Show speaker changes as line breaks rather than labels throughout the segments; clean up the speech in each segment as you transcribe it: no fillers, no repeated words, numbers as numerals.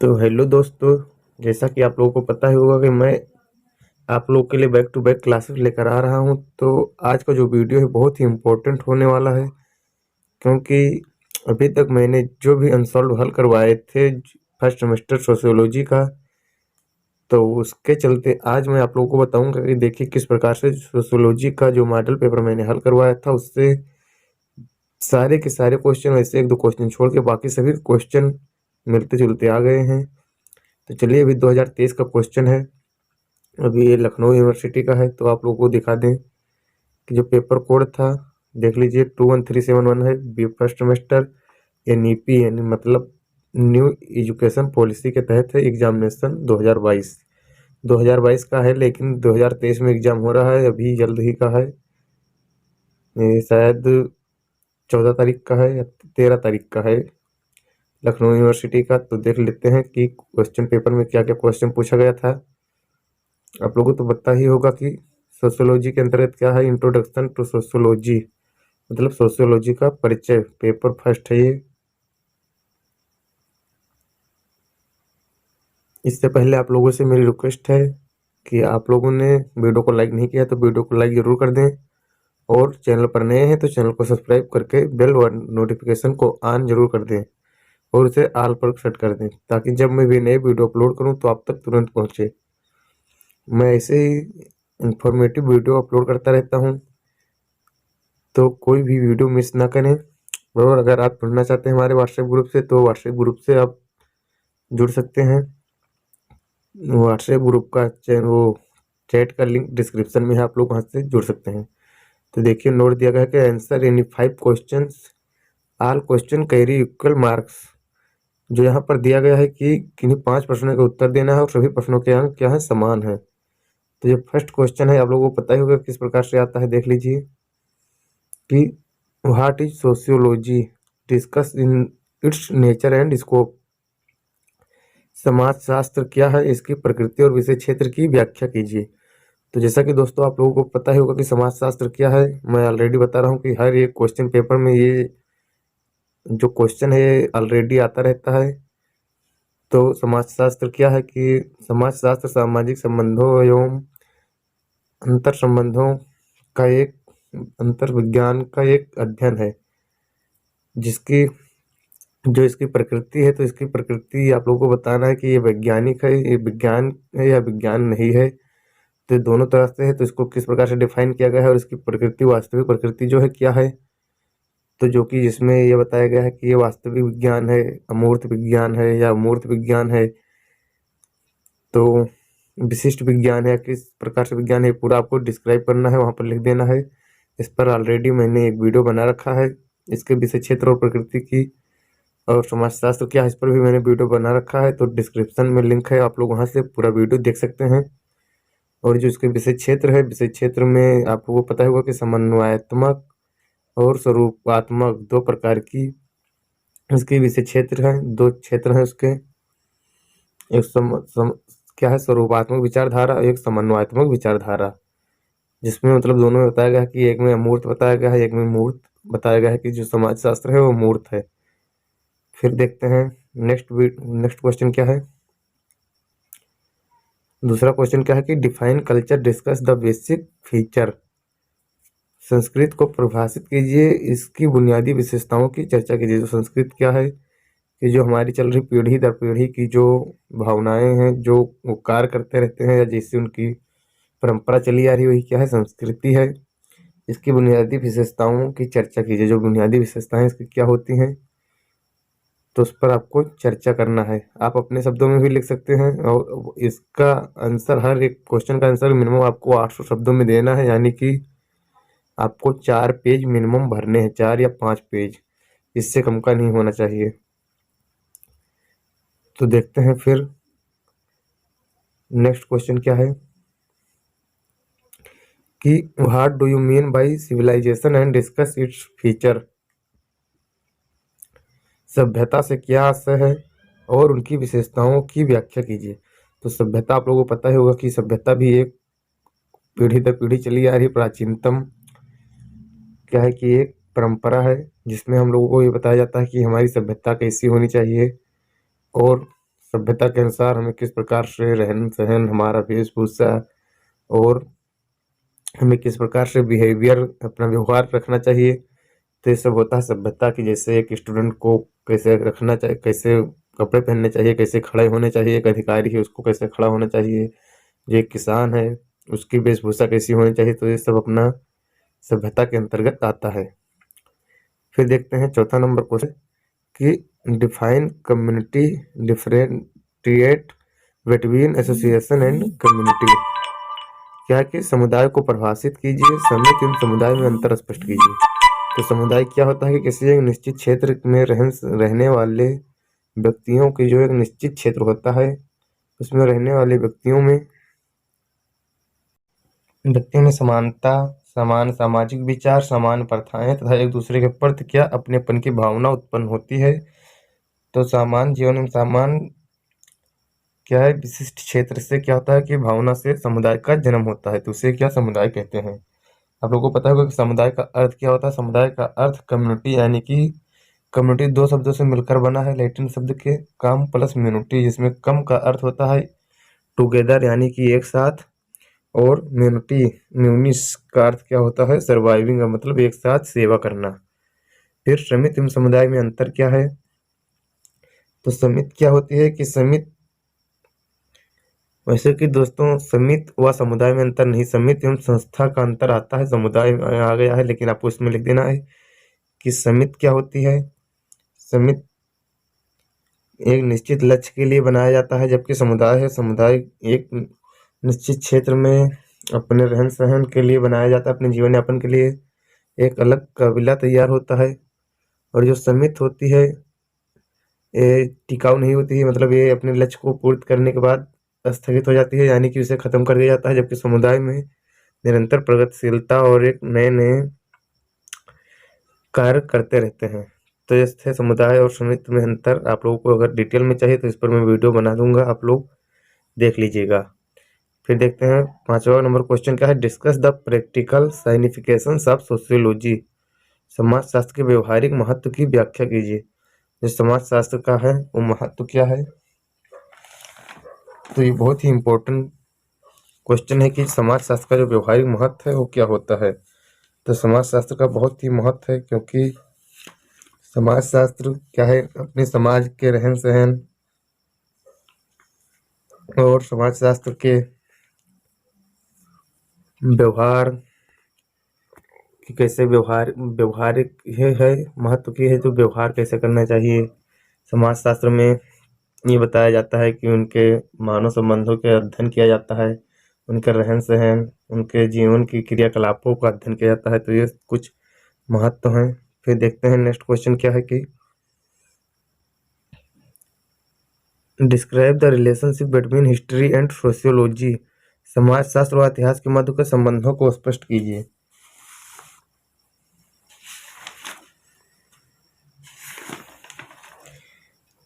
तो हेलो दोस्तों, जैसा कि आप लोगों को पता ही होगा कि मैं आप लोग के लिए बैक टू बैक क्लासेस लेकर आ रहा हूं। तो आज का जो वीडियो है बहुत ही इम्पोर्टेंट होने वाला है, क्योंकि अभी तक मैंने जो भी अनसॉल्व हल करवाए थे फर्स्ट सेमेस्टर सोशियोलॉजी का, तो उसके चलते आज मैं आप लोगों को बताऊंगा कि देखिए किस प्रकार से सोशियोलॉजी का जो मॉडल पेपर मैंने हल करवाया था उससे सारे के सारे क्वेश्चन, वैसे एक दो क्वेश्चन छोड़ के बाकी सभी क्वेश्चन मिलते जुलते आ गए हैं। तो चलिए, अभी 2023 का क्वेश्चन है, अभी ये लखनऊ यूनिवर्सिटी का है। तो आप लोगों को दिखा दें कि जो पेपर कोड था, देख लीजिए 21371 है, बी फर्स्ट सेमेस्टर NEP यानी मतलब न्यू एजुकेशन पॉलिसी के तहत है। एग्जामिनेशन 2022 का है, लेकिन 2023 में एग्जाम हो रहा है, अभी जल्द ही का है। ये शायद 14 तारीख का है या 13 तारीख का है, लखनऊ यूनिवर्सिटी का। तो देख लेते हैं कि क्वेश्चन पेपर में क्या क्या क्वेश्चन पूछा गया था। आप लोगों को तो पता ही होगा कि सोशियोलॉजी के अंतर्गत क्या है, इंट्रोडक्शन टू सोशियोलॉजी, मतलब सोशियोलॉजी का परिचय, पेपर फर्स्ट है ये। इससे पहले आप लोगों से मेरी रिक्वेस्ट है कि आप लोगों ने वीडियो को लाइक नहीं किया तो वीडियो को लाइक जरूर कर दें, और चैनल पर नए हैं तो चैनल को सब्सक्राइब करके बेल व नोटिफिकेशन को ऑन जरूर कर दें और उसे ऑल पर सेट कर दें, ताकि जब मैं भी नए वीडियो अपलोड करूं तो आप तक तुरंत पहुंचे। मैं ऐसे ही इंफॉर्मेटिव वीडियो अपलोड करता रहता हूं, तो कोई भी वीडियो मिस ना करें। और अगर आप जुड़ना चाहते हैं हमारे व्हाट्सएप ग्रुप से, तो व्हाट्सएप ग्रुप से आप जुड़ सकते हैं। व्हाट्सएप ग्रुप का वो चैट का लिंक डिस्क्रिप्शन में है, आप लोग वहाँ से जुड़ सकते हैं। तो देखिए, नोट दिया गया है कि answer any 5 questions, all question carry equal marks. जो यहाँ पर दिया गया है कि किन्हीं 5 प्रश्नों का उत्तर देना है और सभी प्रश्नों के अंक क्या है, समान है। तो ये फर्स्ट क्वेश्चन है, आप लोगों को पता ही होगा किस प्रकार से आता है। देख लीजिए कि what is sociology, discuss in its nature and scope. समाजशास्त्र क्या है, इसकी प्रकृति और विषय क्षेत्र की व्याख्या कीजिए। तो जैसा कि दोस्तों आप लोगों को पता ही होगा कि समाजशास्त्र क्या है, मैं ऑलरेडी बता रहा हूँ कि हर एक क्वेश्चन पेपर में ये जो क्वेश्चन है ये ऑलरेडी आता रहता है। तो समाजशास्त्र क्या है कि समाजशास्त्र सामाजिक संबंधों एवं अंतर संबंधों का एक अंतर विज्ञान का एक अध्ययन है, जिसकी जो इसकी प्रकृति है। तो इसकी प्रकृति आप लोगों को बताना है कि ये वैज्ञानिक है, ये विज्ञान है या विज्ञान नहीं है। तो दोनों तरह से है, तो इसको किस प्रकार से डिफाइन किया गया है और इसकी प्रकृति, वास्तविक प्रकृति जो है क्या है। तो जो कि जिसमें ये बताया गया है कि ये वास्तविक विज्ञान है, अमूर्त विज्ञान है या मूर्त विज्ञान है, तो विशिष्ट विज्ञान है, किस प्रकार से विज्ञान है, पूरा आपको डिस्क्राइब करना है, वहाँ पर लिख देना है। इस पर ऑलरेडी मैंने एक वीडियो बना रखा है, इसके विषय क्षेत्र और प्रकृति की और समाजशास्त्र क्या है, इस पर भी मैंने वीडियो बना रखा है। तो डिस्क्रिप्शन में लिंक है, आप लोग वहाँ से पूरा वीडियो देख सकते हैं। और जो इसके विषय क्षेत्र है, विषय क्षेत्र में आपको पता होगा कि समन्वयात्मक और स्वरूपात्मक दो प्रकार की इसके विषय क्षेत्र है, दो क्षेत्र हैं उसके। एक क्या है, स्वरूपात्मक विचारधारा, एक समन्वयात्मक विचारधारा, जिसमें मतलब दोनों में बताया गया है कि एक में अमूर्त बताया गया है, एक में मूर्त बताया गया है, कि जो समाजशास्त्र है वो मूर्त है। फिर देखते हैं नेक्स्ट क्वेश्चन क्या है। दूसरा क्वेश्चन क्या है कि define culture, discuss the basic feature. Sanskrit को परिभाषित कीजिए, इसकी बुनियादी विशेषताओं की चर्चा कीजिए। तो संस्कृत क्या है कि जो हमारी चल रही पीढ़ी दर पीढ़ी की जो भावनाएं हैं, जो वो कार्य करते रहते हैं या जैसी उनकी परंपरा चली आ रही है, वही क्या है, संस्कृति है। इसकी बुनियादी विशेषताओं की चर्चा कीजिए। जो बुनियादी विशेषताएं इसकी क्या होती हैं, तो उस पर आपको चर्चा करना है। आप अपने शब्दों में भी लिख सकते हैं, और इसका आंसर, हर एक क्वेश्चन का आंसर मिनिमम आपको 800 शब्दों में देना है, यानी कि आपको 4 पेज मिनिमम भरने हैं, 4 या 5 पेज, इससे कम का नहीं होना चाहिए। तो देखते हैं फिर नेक्स्ट क्वेश्चन क्या है कि what do you mean by civilization and discuss its feature. सभ्यता से क्या आशय है और उनकी विशेषताओं की व्याख्या कीजिए। तो सभ्यता आप लोगों को पता ही होगा कि सभ्यता भी एक पीढ़ी दर पीढ़ी चली आ रही प्राचीनतम क्या है कि एक परंपरा है, जिसमें हम लोगों को ये बताया जाता है कि हमारी सभ्यता कैसी होनी चाहिए। और सभ्यता के अनुसार हमें किस प्रकार से रहन सहन, हमारा वेशभूषा और हमें किस प्रकार से बिहेवियर, अपना व्यवहार रखना चाहिए। तो ये सब होता है सभ्यता की। जैसे एक स्टूडेंट को कैसे रखना चाहिए, कैसे कपड़े पहनने चाहिए, कैसे खड़े होने चाहिए, एक अधिकारी है उसको कैसे खड़ा होना चाहिए, जो एक किसान है उसकी वेशभूषा कैसी होनी चाहिए। तो ये सब अपना सभ्यता के अंतर्गत आता है। फिर देखते हैं चौथा नंबर क्वेश्चन कि define community, differentiate between association and community. क्या है कि समुदाय को परिभाषित कीजिए, समिति एवं समुदाय में अंतर स्पष्ट कीजिए। तो समुदाय क्या होता है कि किसी एक निश्चित क्षेत्र में रहने वाले व्यक्तियों की जो एक निश्चित क्षेत्र होता है उसमें रहने वाले व्यक्तियों में समानता, समान सामाजिक विचार, समान प्रथाएं तथा एक दूसरे के प्रति क्या अपनेपन की भावना उत्पन्न होती है। तो सामान्य जीवन में सामान क्या है, विशिष्ट क्षेत्र से क्या होता है कि भावना से समुदाय का जन्म होता है। तो उसे क्या समुदाय कहते हैं। आप लोगों को पता होगा कि समुदाय का अर्थ क्या होता है। समुदाय का अर्थ कम्युनिटी, यानी कि कम्युनिटी दो शब्दों से मिलकर बना है, लैटिन शब्द के कम प्लस म्यूनिटी, जिसमें कम का अर्थ होता है टुगेदर यानी कि एक साथ, और म्यूनिटी म्यूनिस का अर्थ क्या होता है सर्वाइविंग का मतलब एक साथ सेवा करना। फिर समिति एवं समुदाय में अंतर क्या है। तो समिति क्या होती है कि समिति, वैसे कि दोस्तों समिति व समुदाय में अंतर नहीं, समिति एवं संस्था का अंतर आता है, समुदाय में आ गया है, लेकिन आपको इसमें लिख देना है कि समिति क्या होती है। समिति एक निश्चित लक्ष्य के लिए बनाया जाता है, जबकि समुदाय है, समुदाय एक निश्चित क्षेत्र में अपने रहन सहन के लिए बनाया जाता है, अपने जीवन यापन के लिए एक अलग काबिला तैयार होता है। और जो समिति होती है ये टिकाऊ नहीं होती है, मतलब ये अपने लक्ष्य को पूर्ण करने के बाद स्थगित हो जाती है, यानी कि उसे खत्म कर दिया जाता है। जबकि समुदाय में निरंतर प्रगतिशीलता और एक नए नए कार्य करते रहते हैं। तो ये थे समुदाय और समिति में अंतर। आप लोगों को अगर डिटेल में चाहिए तो इस पर मैं वीडियो बना दूंगा, आप लोग देख लीजिएगा। फिर देखते हैं पांचवा नंबर क्वेश्चन क्या है। Discuss the practical significations of sociology. समाजशास्त्र के व्यवहारिक महत्व की व्याख्या कीजिए। जो समाजशास्त्र का है वो महत्व क्या है। तो ये बहुत ही इम्पोर्टेंट क्वेश्चन है कि समाजशास्त्र का जो व्यवहारिक महत्व है वो क्या होता है। तो समाजशास्त्र का बहुत ही महत्व है, क्योंकि समाजशास्त्र क्या है, अपने समाज के रहन सहन और समाजशास्त्र के व्यवहार कि कैसे व्यवहारिक है महत्व की है, तो व्यवहार कैसे करना चाहिए। समाजशास्त्र में ये बताया जाता है कि उनके मानव संबंधों के अध्ययन किया जाता है, उनके रहन सहन, उनके जीवन की क्रियाकलापों का अध्ययन किया जाता है। तो ये कुछ महत्व हैं। फिर देखते हैं नेक्स्ट क्वेश्चन क्या है कि describe the relationship between history and sociology. समाजशास्त्र और इतिहास के मध्य के संबंधों को स्पष्ट कीजिए।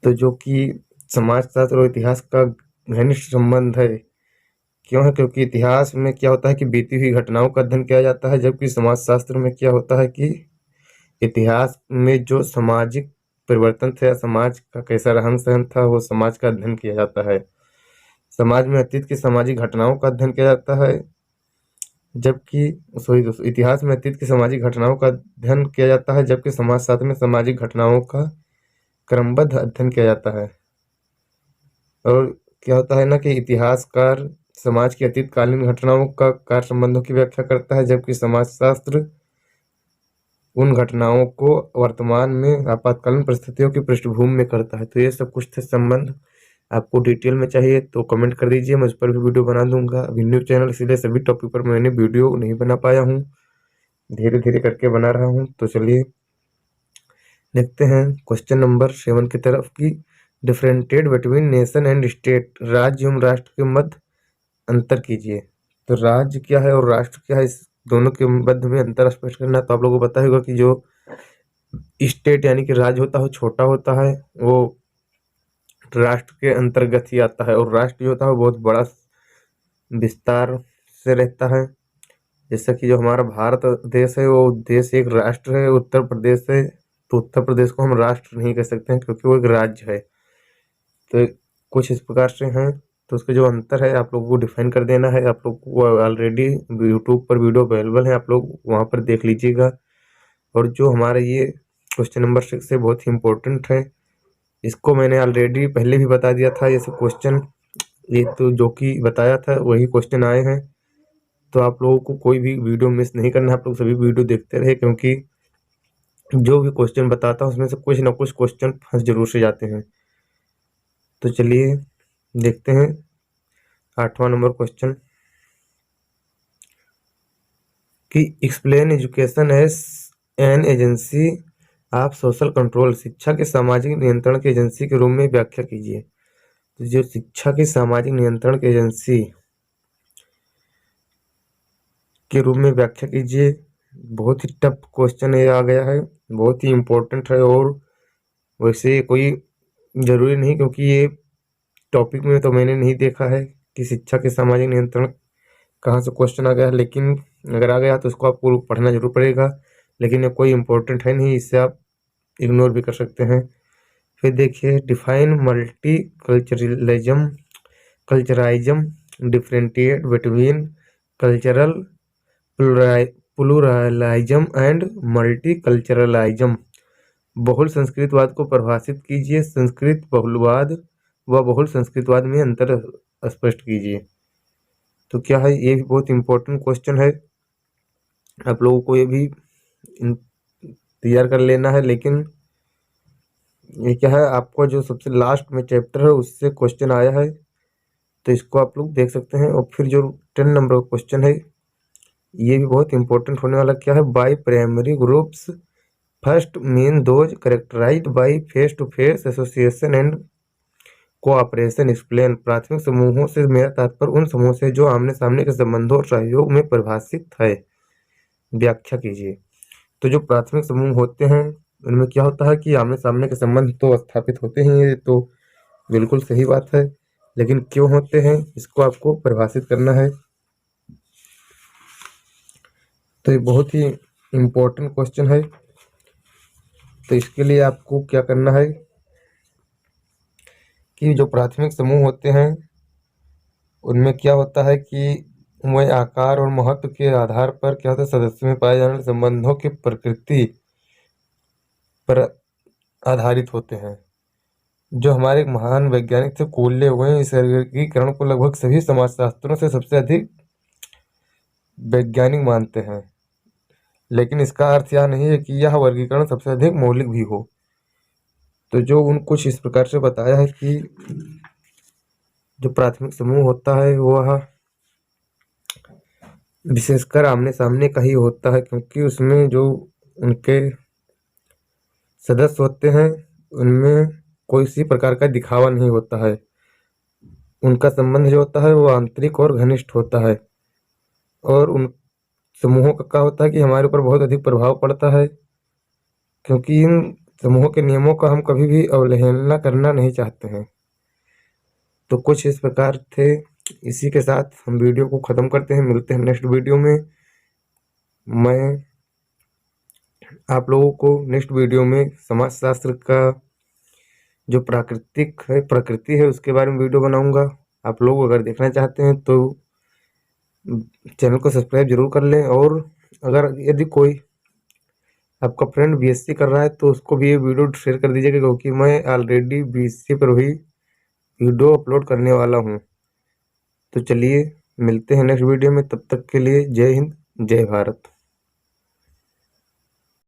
तो जो कि समाजशास्त्र और इतिहास का घनिष्ठ संबंध है, क्यों है, क्योंकि इतिहास में क्या होता है कि बीती हुई घटनाओं का अध्ययन किया जाता है, जबकि समाजशास्त्र में क्या होता है कि इतिहास में जो सामाजिक परिवर्तन थे या समाज का कैसा रहन सहन था वो समाज का अध्ययन किया जाता है। समाज में अतीत की सामाजिक घटनाओं का अध्ययन किया जाता है, जबकि इतिहास में अतीत की सामाजिक घटनाओं का अध्ययन किया जाता है, जबकि समाजशास्त्र में सामाजिक घटनाओं का क्रमबद्ध अध्ययन किया जाता है। और क्या होता है ना कि इतिहासकार समाज की अतीतकालीन घटनाओं का कार्य संबंधों की व्याख्या करता है, जबकि समाजशास्त्र उन घटनाओं को वर्तमान में आपातकालीन परिस्थितियों की पृष्ठभूमि में करता है। तो ये सब कुछ थे संबंध। आपको डिटेल में चाहिए तो कमेंट कर दीजिए, मैं उस पर भी वीडियो बना दूंगा। अभी न्यू चैनल इसीलिए सभी टॉपिक पर मैंने वीडियो नहीं बना पाया हूँ, धीरे धीरे करके बना रहा हूँ। तो चलिए देखते हैं क्वेश्चन नंबर 7 की तरफ की differentiate between nation and state. राज्य एवं राष्ट्र के मध्य अंतर कीजिए। तो राज्य क्या है और राष्ट्र क्या है, इस दोनों के मध्य में अंतर स्पष्ट करना। तो आप लोगों को पता होगा कि जो स्टेट यानी कि राज्य होता है वो छोटा होता है, वो राष्ट्र के अंतर्गत ही आता है, और राष्ट्र जो होता है वो बहुत बड़ा विस्तार से रहता है। जैसा कि जो हमारा भारत देश है वो देश एक राष्ट्र है, उत्तर प्रदेश है, तो उत्तर प्रदेश को हम राष्ट्र नहीं कह सकते हैं क्योंकि वो एक राज्य है। तो कुछ इस प्रकार से हैं। तो उसके जो अंतर है आप लोगों को डिफाइन कर देना है। आप लोग को ऑलरेडी यूट्यूब पर वीडियो अवेलेबल है, आप लोग वहाँ पर देख लीजिएगा। और जो हमारा ये क्वेश्चन नंबर 6 है बहुत ही इम्पोर्टेंट है। इसको मैंने ऑलरेडी पहले भी बता दिया था। ये सब क्वेश्चन ये तो जो कि बताया था वही क्वेश्चन आए हैं। तो आप लोगों को कोई भी वीडियो मिस नहीं करना है, आप लोग सभी वीडियो देखते रहे, क्योंकि जो भी क्वेश्चन बताता हूँ उसमें से कुछ ना कुछ क्वेश्चन फंस जरूर से जाते हैं। तो चलिए देखते हैं 8वां नंबर क्वेश्चन कि explain education as an agency of social control. शिक्षा के सामाजिक नियंत्रण की एजेंसी के रूप में व्याख्या कीजिए। तो जो शिक्षा की सामाजिक नियंत्रण की एजेंसी के रूप में व्याख्या कीजिए, बहुत ही टफ क्वेश्चन ये आ गया है, बहुत ही इम्पोर्टेंट है। और वैसे कोई ज़रूरी नहीं, क्योंकि ये टॉपिक में तो मैंने नहीं देखा है कि शिक्षा के सामाजिक नियंत्रण कहाँ से क्वेश्चन आ गया है, लेकिन अगर आ गया तो उसको आपको पढ़ना जरूर पड़ेगा। लेकिन ये कोई इम्पोर्टेंट है नहीं, इससे आप इग्नोर भी कर सकते हैं। फिर देखिए define multiculturalism differentiate between cultural pluralism and multiculturalism. बहुल संस्कृतवाद को परिभाषित कीजिए। संस्कृत बहुलवाद व बहुल संस्कृतवाद में अंतर स्पष्ट कीजिए। तो क्या है, ये भी बहुत इम्पोर्टेंट क्वेश्चन है, आप लोगों को ये भी तैयार कर लेना है। लेकिन ये क्या है, आपको जो सबसे लास्ट में चैप्टर है उससे क्वेश्चन आया है, तो इसको आप लोग देख सकते हैं। और फिर जो 10 नंबर का क्वेश्चन है ये भी बहुत इंपॉर्टेंट होने वाला। क्या है, by primary groups first mean those characterized by face to face association and cooperation. Explain. प्राथमिक समूहों से मेरा तात्पर्य उन समूहों से जो आमने सामने के संबंधों और सहयोग में परिभाषित है, व्याख्या कीजिए। तो जो प्राथमिक समूह होते हैं उनमें क्या होता है कि आमने सामने के संबंध तो स्थापित होते ही, ये तो बिल्कुल सही बात है, लेकिन क्यों होते हैं इसको आपको परिभाषित करना है। तो ये बहुत ही इम्पोर्टेंट क्वेश्चन है। तो इसके लिए आपको क्या करना है कि जो प्राथमिक समूह होते हैं उनमें क्या होता है कि वह आकार और महत्व के आधार पर क्या होता है, सदस्यों में पाए जाने वाले संबंधों की प्रकृति पर आधारित होते हैं। जो हमारे एक महान वैज्ञानिक थे कोल्ले हुए, इस वर्गीकरण को लगभग सभी समाजशास्त्रों से सबसे अधिक वैज्ञानिक मानते हैं। लेकिन इसका अर्थ यह नहीं है कि यह वर्गीकरण सबसे अधिक मौलिक भी हो। तो जो उन कुछ इस प्रकार से बताया है कि जो प्राथमिक समूह होता है वह विशेषकर आमने सामने का ही होता है, क्योंकि उसमें जो उनके सदस्य होते हैं उनमें कोई सी प्रकार का दिखावा नहीं होता है। उनका संबंध जो होता है वो आंतरिक और घनिष्ठ होता है। और उन समूहों का क्या होता है कि हमारे ऊपर बहुत अधिक प्रभाव पड़ता है, क्योंकि इन समूहों के नियमों का हम कभी भी अवहेलना करना नहीं चाहते हैं। तो कुछ इस प्रकार थे। इसी के साथ हम वीडियो को ख़त्म करते हैं, मिलते हैं नेक्स्ट वीडियो में। मैं आप लोगों को नेक्स्ट वीडियो में समाजशास्त्र का जो प्रकृति है उसके बारे में वीडियो बनाऊंगा। आप लोग अगर देखना चाहते हैं तो चैनल को सब्सक्राइब जरूर कर लें। और अगर यदि कोई आपका फ्रेंड बीएससी कर रहा है तो उसको भी ये वीडियो शेयर कर दीजिएगा, क्योंकि मैं ऑलरेडी बीएससी पर ही वीडियो अपलोड करने वाला हूँ। तो चलिए मिलते हैं नेक्स्ट वीडियो में, तब तक के लिए जय हिंद जय भारत।